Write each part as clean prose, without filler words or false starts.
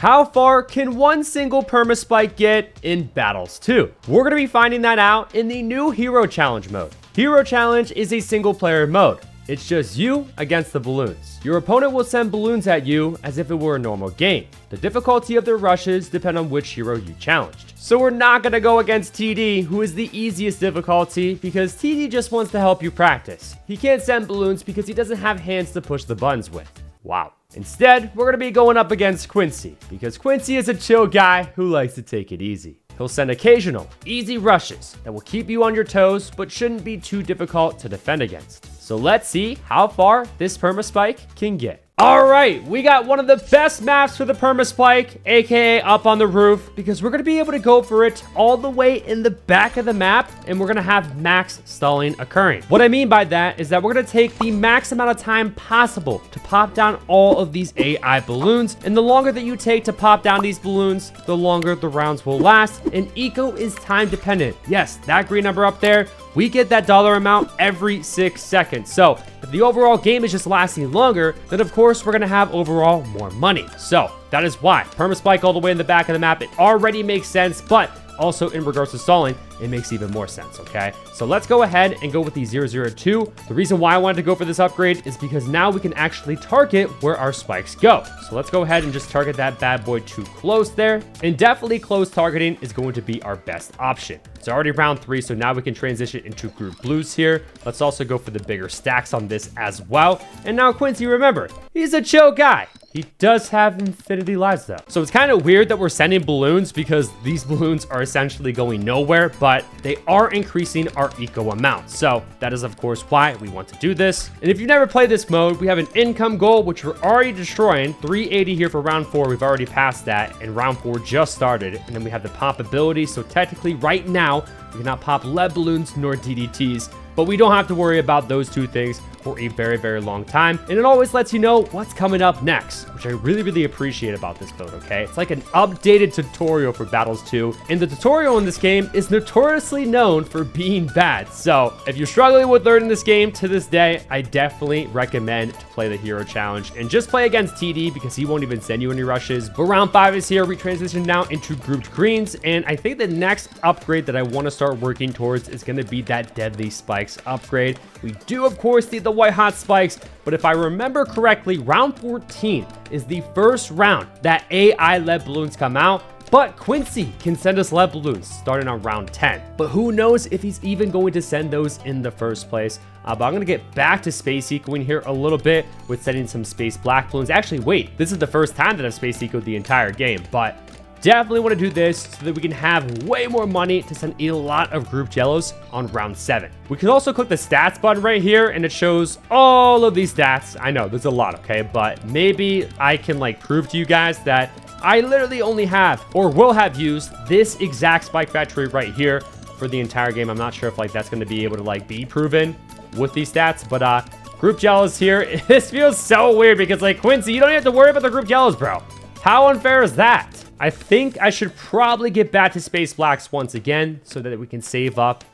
How far can one single Perma-Spike get in Battles 2? We're going to be finding that out in the new Hero Challenge mode. Hero Challenge is a single player mode. It's just you against the balloons. Your opponent will send balloons at you as if it were a normal game. The difficulty of their rushes depend on which hero you challenged. So we're not going to go against TD, who is the easiest difficulty, because TD just wants to help you practice. He can't send balloons because he doesn't have hands to push the buttons with. Wow. Instead, we're going to be going up against Quincy, because Quincy is a chill guy who likes to take it easy. He'll send occasional, easy rushes that will keep you on your toes, but shouldn't be too difficult to defend against. So let's see how far this Perma-Spike can get. All right, we got one of the best maps for the Perma-Spike, aka up on the roof, because we're going to be able to go for it all the way in the back of the map, and we're going to have max stalling occurring. What I mean by that is that we're going to take the max amount of time possible to pop down all of these AI balloons, and the longer that you take to pop down these balloons, the longer the rounds will last, and eco is time dependent. Yes, that green number up there, we get that dollar amount every 6 seconds. So if the overall game is just lasting longer, then of course we're going to have overall more money. So that is why Perma-Spike all the way in the back of the map, it already makes sense, but also in regards to stalling, it makes even more sense, okay? So let's go ahead and go with the 002. The reason why I wanted to go for this upgrade is because now we can actually target where our spikes go. So let's go ahead and just target that bad boy too close there. And definitely close targeting is going to be our best option. It's already round 3, so now we can transition into group blues here. Let's also go for the bigger stacks on this as well. And now Quincy, remember, he's a chill guy. He does have infinity lives though. So it's kind of weird that we're sending balloons because these balloons are essentially going nowhere, but they are increasing our eco amount. So that is of course why we want to do this. And if you've never played this mode, we have an income goal, which we're already destroying. 380 here for round 4. We've already passed that, and round 4 just started. And then we have the pop ability. So technically right now, we cannot pop lead balloons nor DDTs, but we don't have to worry about those two things for a very, very long time. And it always lets you know what's coming up next, which I really, really appreciate about this mode, okay? It's like an updated tutorial for Battles 2, and the tutorial in this game is notoriously known for being bad. So if you're struggling with learning this game to this day, I definitely recommend to play the Hero Challenge and just play against TD because he won't even send you any rushes. But round 5 is here. We transition now into grouped greens, and I think the next upgrade that I want to start working towards is going to be that Deadly Spikes upgrade. We do, of course, need the white hot spikes, but if I remember correctly, round 14 is the first round that AI lead balloons come out, but Quincy can send us lead balloons starting on round 10. But who knows if he's even going to send those in the first place. But I'm going to get back to space ecoing here a little bit with sending some space black balloons. Actually, wait, this is the first time that I've space ecoed the entire game, but definitely want to do this so that we can have way more money to send a lot of group yellows on round 7. We can also click the stats button right here, and it shows all of these stats. I know there's a lot, okay, but maybe I can like prove to you guys that I literally only have or will have used this exact spike factory right here for the entire game. I'm not sure if like that's going to be able to like be proven with these stats, but group yellows here. This feels so weird because like Quincy, you don't even have to worry about the group yellows, bro. How unfair is that? I think I should probably get back to space blacks once again so that we can save up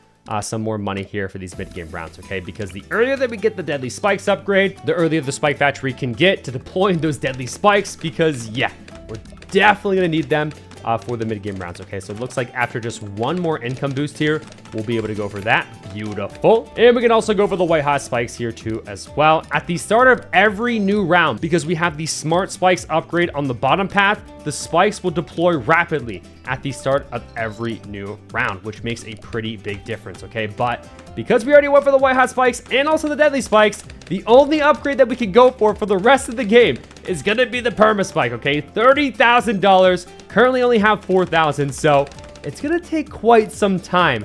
some more money here for these mid-game rounds, okay? Because the earlier that we get the Deadly Spikes upgrade, the earlier the Spike Factory can get to deploying those Deadly Spikes because, yeah, we're definitely going to need them for the mid-game rounds, okay? So it looks like after just one more income boost here, we'll be able to go for that. Beautiful. And we can also go for the white hot spikes here too as well at the start of every new round, because we have the smart spikes upgrade on the bottom path. The spikes will deploy rapidly at the start of every new round, which makes a pretty big difference, okay? But because we already went for the white hot spikes and also the deadly spikes, the only upgrade that we can go for the rest of the game is gonna be the Perma-Spike, okay? $30,000, currently only have 4,000, so it's gonna take quite some time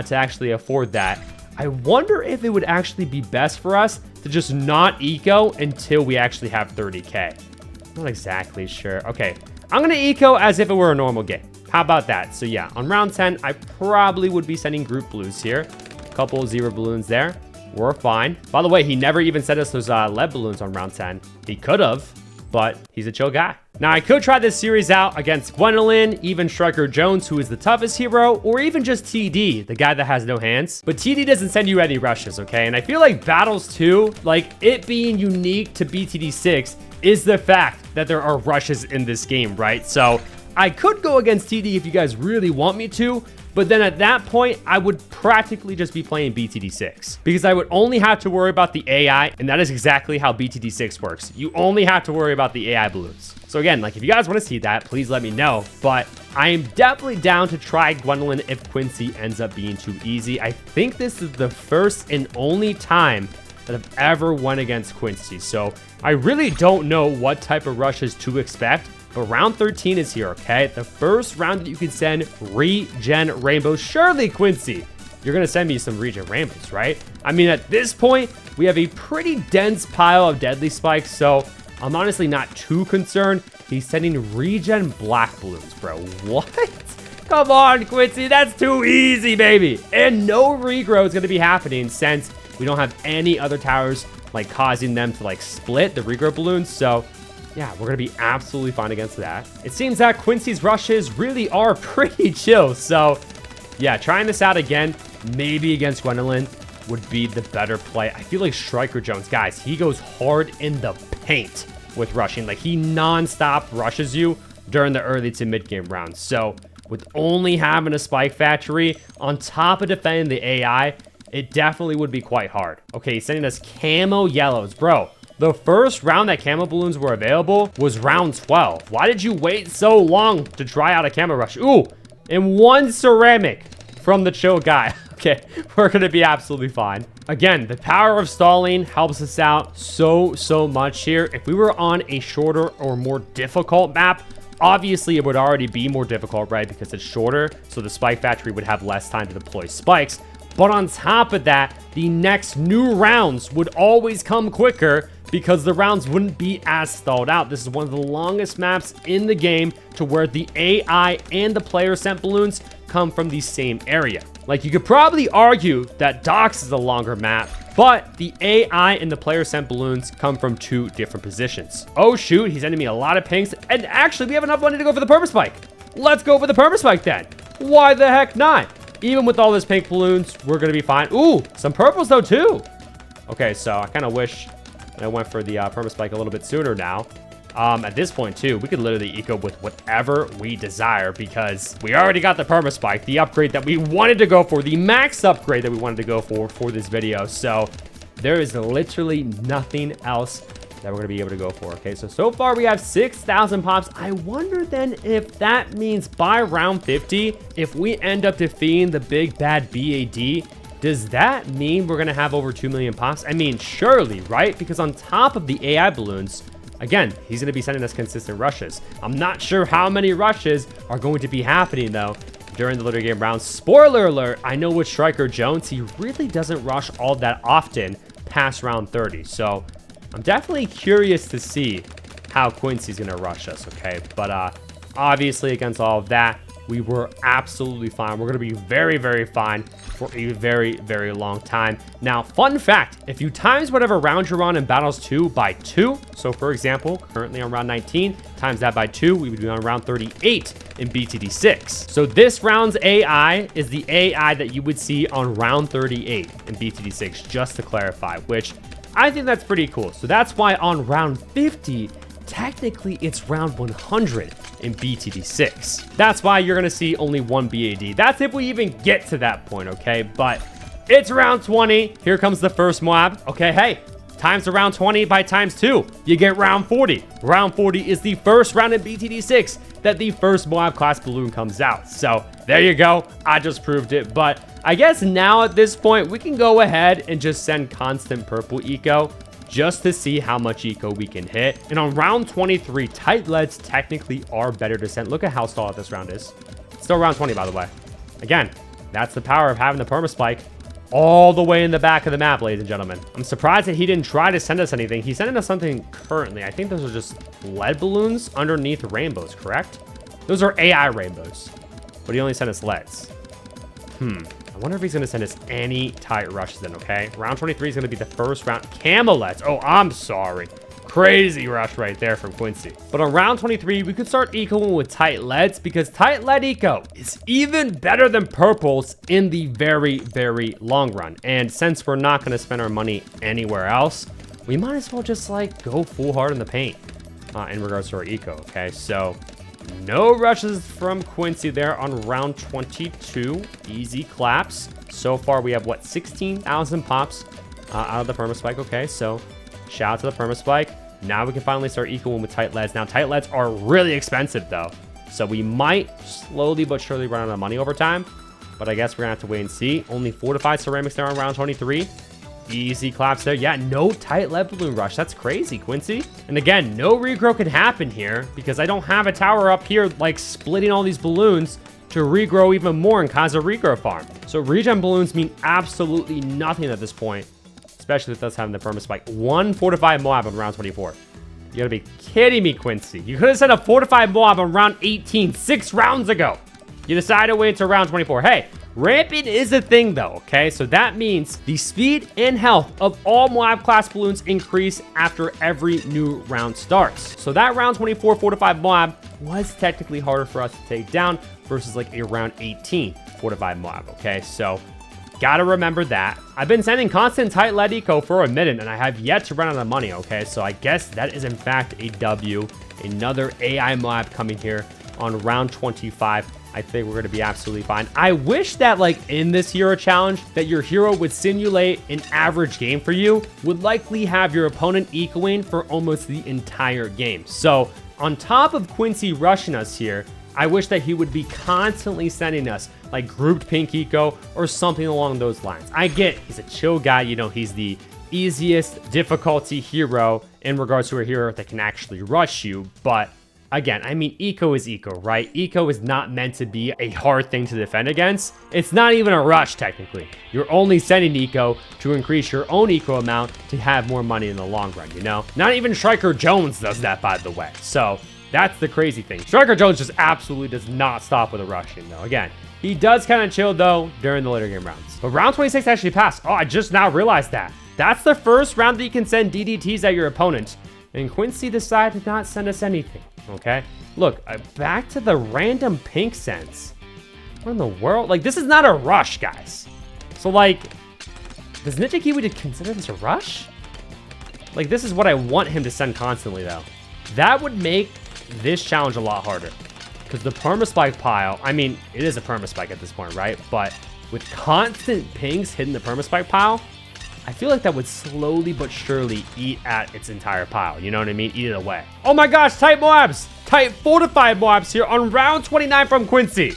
to actually afford that. I wonder if it would actually be best for us to just not eco until we actually have 30K. Not exactly sure. Okay, I'm gonna eco as if it were a normal game. How about that? So yeah, on round 10, I probably would be sending group blues here. A couple zero balloons there. We're fine. By the way, he never even sent us those lead balloons on round 10. He could have, but he's a chill guy. Now, I could try this series out against Gwendolyn, even Striker Jones, who is the toughest hero, or even just TD, the guy that has no hands. But TD doesn't send you any rushes, okay? And I feel like Battles 2, like it being unique to BTD 6, is the fact that there are rushes in this game, right? So I could go against TD if you guys really want me to, but then at that point, I would practically just be playing BTD6 because I would only have to worry about the AI, and that is exactly how BTD6 works. You only have to worry about the AI balloons. So again, like if you guys want to see that, please let me know, but I am definitely down to try Gwendolyn if Quincy ends up being too easy. I think this is the first and only time that I've ever won against Quincy, so I really don't know what type of rushes to expect. But round 13 is here, okay? The first round that you can send regen rainbows. Surely, Quincy, you're going to send me some regen rainbows, right? I mean, at this point, we have a pretty dense pile of deadly spikes, so I'm honestly not too concerned. He's sending regen black balloons, bro. What? Come on, Quincy. That's too easy, baby. And no regrow is going to be happening since we don't have any other towers, like, causing them to, like, split the regrow balloons, so yeah, we're going to be absolutely fine against that. It seems that Quincy's rushes really are pretty chill. So yeah, trying this out again, maybe against Gwendolyn would be the better play. I feel like Striker Jones, guys, he goes hard in the paint with rushing. Like he nonstop rushes you during the early to mid game rounds. So with only having a spike factory on top of defending the AI, it definitely would be quite hard. Okay, he's sending us camo yellows, bro. The first round that camo balloons were available was round 12. Why did you wait so long to try out a camo rush? Ooh, and one ceramic from the chill guy. Okay, we're going to be absolutely fine. Again, the power of stalling helps us out so much here. If we were on a shorter or more difficult map, obviously it would already be more difficult, right? Because it's shorter, so the spike factory would have less time to deploy spikes. But on top of that, the next new rounds would always come quicker because the rounds wouldn't be as stalled out. This is one of the longest maps in the game to where the AI and the player sent balloons come from the same area. Like you could probably argue that Docks is a longer map, but the AI and the player sent balloons come from two different positions. Oh shoot, he's sending me a lot of pinks, and actually we have enough money to go for the Perma-Spike. Let's go for the Perma-Spike then. Why the heck not? Even with all this pink balloons, we're gonna be fine. Ooh, some purples though too. Okay, so I kind of wish that I went for the Perma-Spike a little bit sooner now. At this point too, we could literally eco with whatever we desire because we already got the Perma-Spike, the upgrade that we wanted to go for, the max upgrade that we wanted to go for this video. So there is literally nothing else that we're gonna be able to go for. Okay, so far we have 6,000 pops. I wonder then if that means by round 50, if we end up defeating the big bad BAD, does that mean we're gonna have over 2 million pops? I mean, surely, right? Because on top of the AI balloons, again, he's gonna be sending us consistent rushes. I'm not sure how many rushes are going to be happening though during the later game rounds. Spoiler alert, I know with Striker Jones, he really doesn't rush all that often past round 30. So I'm definitely curious to see how Quincy's gonna rush us, okay? But obviously against all of that, we were absolutely fine. We're gonna be very fine for a very long time. Now, fun fact, if you times whatever round you're on in Battles 2 by 2, so for example, currently on round 19, times that by 2, we would be on round 38 in BTD6. So this round's AI is the AI that you would see on round 38 in BTD6, just to clarify, which I think that's pretty cool. So that's why on round 50, technically it's round 100 in BTD6. That's why you're gonna see only one BAD. That's if we even get to that point, okay? But it's round 20. Here comes the first Moab. Okay, hey, times around 20 by times 2, you get round 40. Round 40 is the first round in BTD6 that the first Moab class balloon comes out. So there you go. I just proved it. But I guess now at this point, we can go ahead and just send constant purple eco just to see how much eco we can hit. And on round 23, tight leads technically are better to send. Look at how stalled this round is. Still round 20, by the way. Again, that's the power of having the Perma-Spike all the way in the back of the map, ladies and gentlemen. I'm surprised that he didn't try to send us anything. He's sending us something currently. I think those are just lead balloons underneath rainbows, correct? Those are AI rainbows, but he only sent us leads. I wonder if he's going to send us any tight rushes then, okay? Round 23 is going to be the first round. Camelets. Oh, I'm sorry. Crazy rush right there from Quincy. But on round 23, we could start ecoing with tight leads because tight lead eco is even better than purples in the very long run. And since we're not going to spend our money anywhere else, we might as well just like go full hard in the paint. in regards to our eco, okay? So no rushes from Quincy there on round 22. Easy claps. So far, we have, what, 16,000 pops out of the Perma-Spike, okay? So shout out to the Perma-Spike. Now we can finally start ecoing with tight leads. Now, tight leads are really expensive, though. So we might slowly but surely run out of money over time. But I guess we're going to have to wait and see. Only fortified ceramics there on round 23. Easy claps there. Yeah, no tight lead balloon rush. That's crazy, Quincy. And again, no regrow can happen here because I don't have a tower up here, like, splitting all these balloons to regrow even more and cause a regrow farm. So regen balloons mean absolutely nothing at this point, especially with us having the Perma-Spike. 1 fortified Moab on round 24. You gotta be kidding me, Quincy. You could have sent a fortified Moab on round 18, 6 rounds ago. You decided to wait until round 24. Hey, ramping is a thing though, okay? So that means the speed and health of all Moab class balloons increase after every new round starts. So that round 24 fortified Moab was technically harder for us to take down versus like a round 18 fortified Moab, okay? So gotta remember that. I've been sending constant tight lead eco for a minute and I have yet to run out of money, okay? So I guess that is in fact a W. Another AI Moab coming here on round 25. I think we're going to be absolutely fine. I wish that, like, in this hero challenge, that your hero would simulate an average game for you, would likely have your opponent ecoing for almost the entire game. So, on top of Quincy rushing us here, I wish that he would be constantly sending us, like, grouped pink eco or something along those lines. I get he's a chill guy, you know, he's the easiest difficulty hero in regards to a hero that can actually rush you, but again, I mean, eco is eco, right? Eco is not meant to be a hard thing to defend against. It's not even a rush, technically. You're only sending eco to increase your own eco amount to have more money in the long run, you know? Not even Striker Jones does that, by the way. So that's the crazy thing. Striker Jones just absolutely does not stop with a rushing, though. Again, he does kind of chill, though, during the later game rounds. But round 26 actually passed. Oh, I just now realized that. That's the first round that you can send DDTs at your opponent. And Quincy decided to not send us anything. Okay, look, back to the random pink sense. What in the world? Like, this is not a rush, guys. So, like, does Ninja Kiwi consider this a rush? Like, this is what I want him to send constantly, though. That would make this challenge a lot harder. Because the Perma-Spike pile, I mean, it is a Perma-Spike at this point, right? But with constant pings hitting the Perma-Spike pile, I feel like that would slowly but surely eat at its entire pile. You know what I mean? Eat it away. Oh my gosh, tight Moabs. Tight fortified Moabs here on round 29 from Quincy.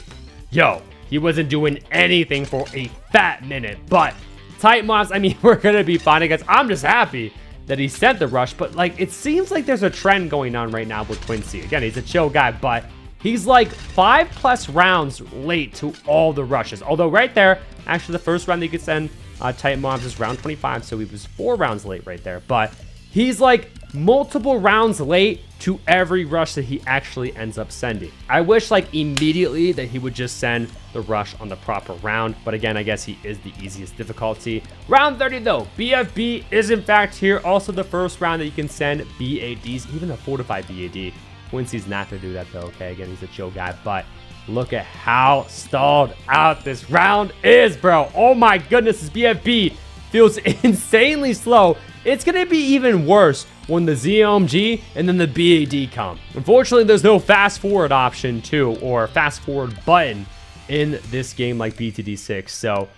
Yo, he wasn't doing anything for a fat minute. But tight Moabs, I mean, we're going to be fine, I guess. I'm just happy that he sent the rush. But, like, it seems like there's a trend going on right now with Quincy. Again, he's a chill guy, but he's like 5+ rounds late to all the rushes. Although right there, actually the first round that you could send tight Moabs is round 25, so he was 4 rounds late right there. But he's like multiple rounds late to every rush that he actually ends up sending. I wish, like, immediately that he would just send the rush on the proper round. But again, I guess he is the easiest difficulty. Round 30, though, BFB is in fact here. Also the first round that you can send BADs, even a fortified BAD. Quincy's not going to do that, though, okay? Again, he's a chill guy, but look at how stalled out this round is, bro. Oh my goodness, this BFB feels insanely slow. It's going to be even worse when the ZOMG and then the BAD come. Unfortunately, there's no fast forward option too, or fast forward button in this game like BTD6. So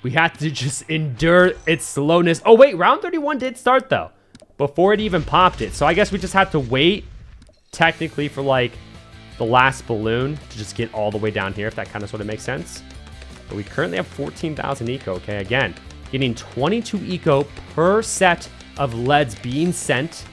we have to just endure its slowness. Oh wait, round 31 did start though, before it even popped it. So I guess we just have to wait technically for like the last balloon to just get all the way down here, if that kind of sort of makes sense. But we currently have 14,000 eco, okay? Again, getting 22 eco per set of leads being sent.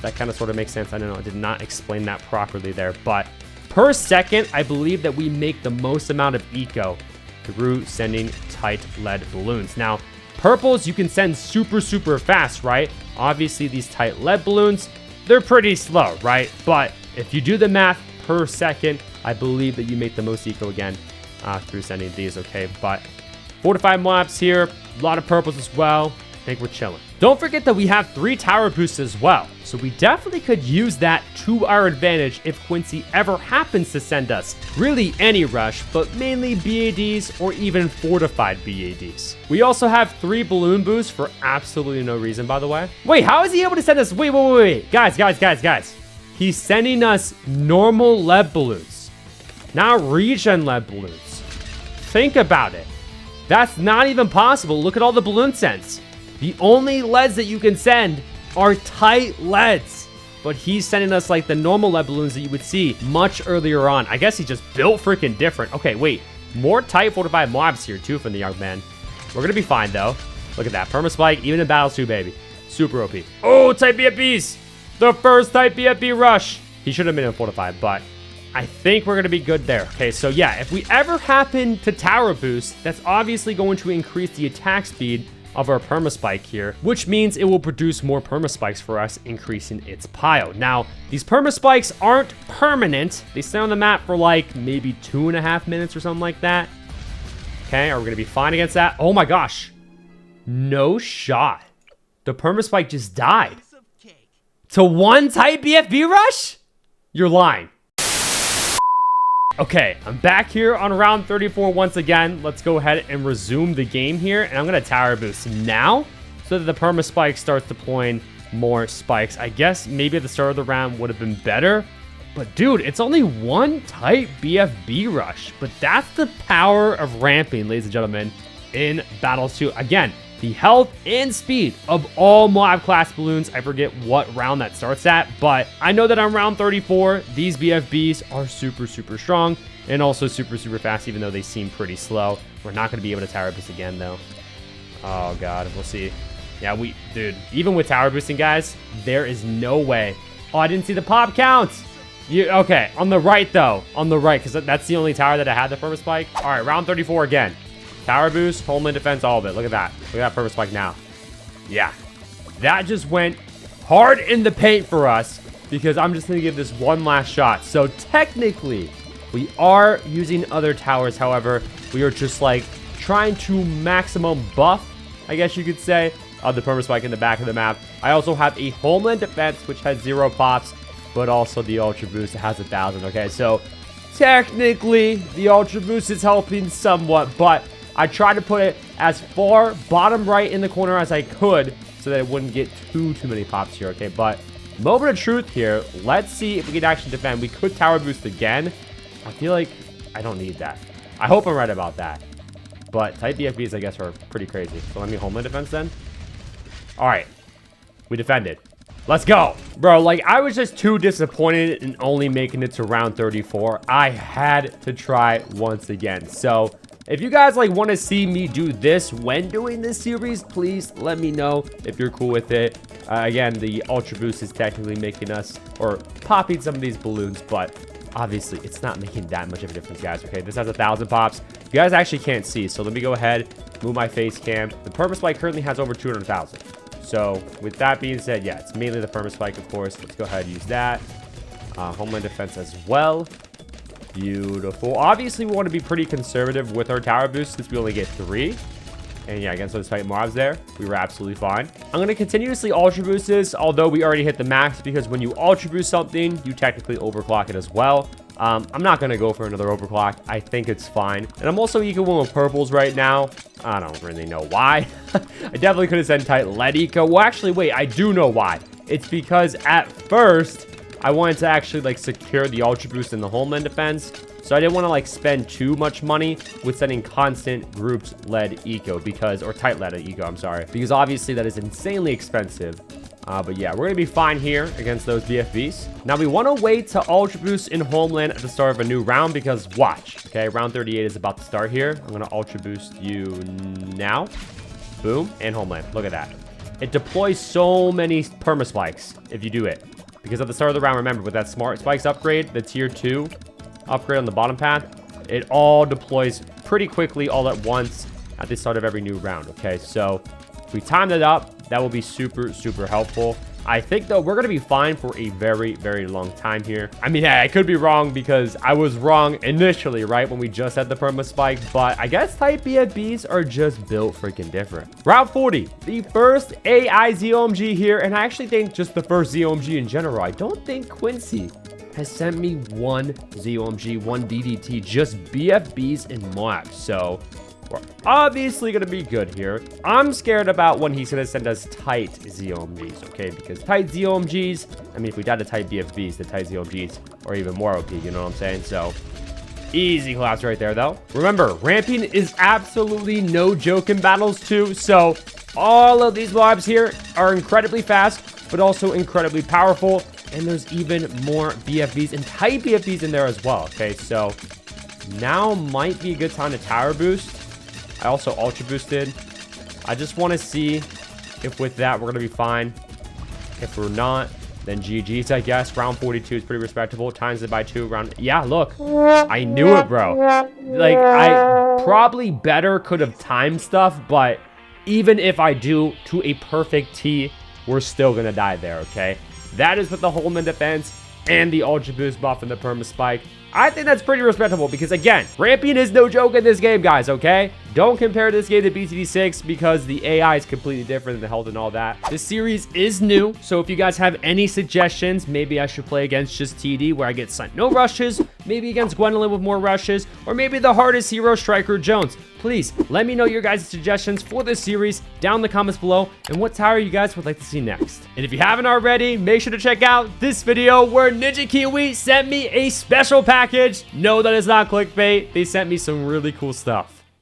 That kind of sort of makes sense. I don't know, I did not explain that properly there, but per second, I believe that we make the most amount of eco through sending tight lead balloons. Now, purples, you can send super, super fast, right? Obviously, these tight lead balloons, they're pretty slow, right? But if you do the math per second, I believe that you make the most eco again through sending these, okay? But fortified Moabs here, a lot of purples as well. I think we're chilling. Don't forget that we have 3 tower boosts as well, so we definitely could use that to our advantage if Quincy ever happens to send us really any rush, but mainly BADs or even fortified BADs. We also have 3 balloon boosts for absolutely no reason, by the way. Wait, how is he able to send us? Wait. Guys. he's sending us normal lead balloons, not regen lead balloons. Think about it. That's not even possible. Look at all the balloon sends. The only leads that you can send are tight leads. But he's sending us like the normal lead balloons that you would see much earlier on. I guess he just built freaking different. Okay, wait. More tight fortified mobs here too from the young man. We're going to be fine though. Look at that. Perma-Spike, even in battles too, baby. Super OP. Oh, type BFBs. The first type BFB rush. He should have been in fortified, but I think we're going to be good there. Okay, so yeah, if we ever happen to tower boost, that's obviously going to increase the attack speed of our Perma-Spike here, which means it will produce more Perma-Spikes for us, increasing its pile. Now, these Perma-Spikes aren't permanent. They stay on the map for like maybe 2.5 minutes or something like that. Okay, are we going to be fine against that? Oh my gosh. No shot. The Perma-Spike just died. To one type BFB rush? You're lying. Okay, I'm back here on round 34 once again. Let's go ahead and resume the game here. And I'm going to tower boost now so that the Perma-Spike starts deploying more spikes. I guess maybe at the start of the round would have been better. But dude, it's only one type BFB rush. But that's the power of ramping, ladies and gentlemen, in Battles 2. Again, the health and speed of all mob class balloons. I forget what round that starts at, but I know that on round 34, these BFBs are super, super strong and also super, super fast, even though they seem pretty slow. We're not going to be able to tower boost again, though. Oh, God. We'll see. Yeah, dude, even with tower boosting, guys, there is no way. Oh, I didn't see the pop counts. Okay, on the right, though. On the right, because that's the only tower that I had the Perma-Spike. All right, round 34 again. Tower boost, homeland defense, all of it. Look at that. Look at that Perma-Spike now. Yeah. That just went hard in the paint for us because I'm just going to give this one last shot. So technically, we are using other towers. However, we are just like trying to maximum buff, I guess you could say, of the Perma-Spike in the back of the map. I also have a homeland defense, which has 0 pops, but also the ultra boost has 1,000. Okay, so technically, the ultra boost is helping somewhat, but I tried to put it as far bottom right in the corner as I could so that it wouldn't get too many pops here, okay? But moment of truth here. Let's see if we can actually defend. We could tower boost again. I feel like I don't need that. I hope I'm right about that. But type BFBs, I guess, are pretty crazy. So let me homeland defense then. All right. We defended. Let's go. Bro, like, I was just too disappointed in only making it to round 34. I had to try once again. So if you guys like want to see me do this when doing this series, please let me know if you're cool with it. Again, the ultra boost is technically making us or popping some of these balloons, but obviously it's not making that much of a difference, guys. Okay, this has 1,000 pops. You guys actually can't see, so let me go ahead, move my face cam. The Perma-Spike currently has over 200,000. So with that being said, yeah, it's mainly the Perma-Spike, of course. Let's go ahead and use that. Homeland defense as well. Beautiful. Obviously, we want to be pretty conservative with our tower boost since we only get 3. And yeah, against those tight mobs there, we were absolutely fine. I'm going to continuously ultra boost this, although we already hit the max, because when you ultra boost something, you technically overclock it as well. I'm not going to go for another overclock. I think it's fine. And I'm also equal with purples right now. I don't really know why. I definitely could have said tight lead eco. Well, actually, wait, I do know why. It's because at first, I wanted to actually like secure the ultra boost in the homeland defense. So I didn't want to like spend too much money with sending constant groups lead eco or tight lead eco, I'm sorry. Because obviously that is insanely expensive. But yeah, we're going to be fine here against those BFBs. Now we want to wait to ultra boost in homeland at the start of a new round because watch. Okay, round 38 is about to start here. I'm going to ultra boost you now. Boom, and homeland. Look at that. It deploys so many Perma-Spikes if you do it. Because at the start of the round, remember, with that Smart Spikes upgrade, the tier 2 upgrade on the bottom path, it all deploys pretty quickly all at once at the start of every new round, okay? So if we time that up, that will be super, super helpful. I think, though, we're going to be fine for a very, very long time here. I mean, hey, I could be wrong because I was wrong initially, right, when we just had the Perma-Spike, but I guess type BFBs are just built freaking different. Route 40, the first AI ZOMG here, and I actually think just the first ZOMG in general. I don't think Quincy has sent me one ZOMG, one DDT, just BFBs and Moabs. So We're obviously going to be good here. I'm scared about when he's going to send us tight ZOMGs, okay? Because tight ZOMGs, I mean, if we die to tight BFBs, the tight ZOMGs are even more OP, you know what I'm saying? So, easy collapse right there, though. Remember, ramping is absolutely no joke in battles, too. So, all of these mobs here are incredibly fast, but also incredibly powerful. And there's even more BFBs and tight BFBs in there as well, okay? So, now might be a good time to tower boost. I also ultra boosted. I just want to see if with that we're going to be fine. If we're not, then GG's, I guess. Round 42 is pretty respectable. Times it by 2. Yeah, look. I knew it, bro. Like, I probably better could have timed stuff, but even if I do to a perfect T, we're still going to die there, okay? That is with the Holman defense and the ultra boost buff and the Perma-Spike. I think that's pretty respectable because, again, ramping is no joke in this game, guys, okay? Don't compare this game to BTD6 because the AI is completely different, the health and all that. This series is new, so if you guys have any suggestions, maybe I should play against just TD where I get sent no rushes, maybe against Gwendolyn with more rushes, or maybe the hardest hero, Striker Jones. Please, let me know your guys' suggestions for this series down in the comments below and what tower you guys would like to see next. And if you haven't already, make sure to check out this video where Ninja Kiwi sent me a special package. No, that is not clickbait. They sent me some really cool stuff.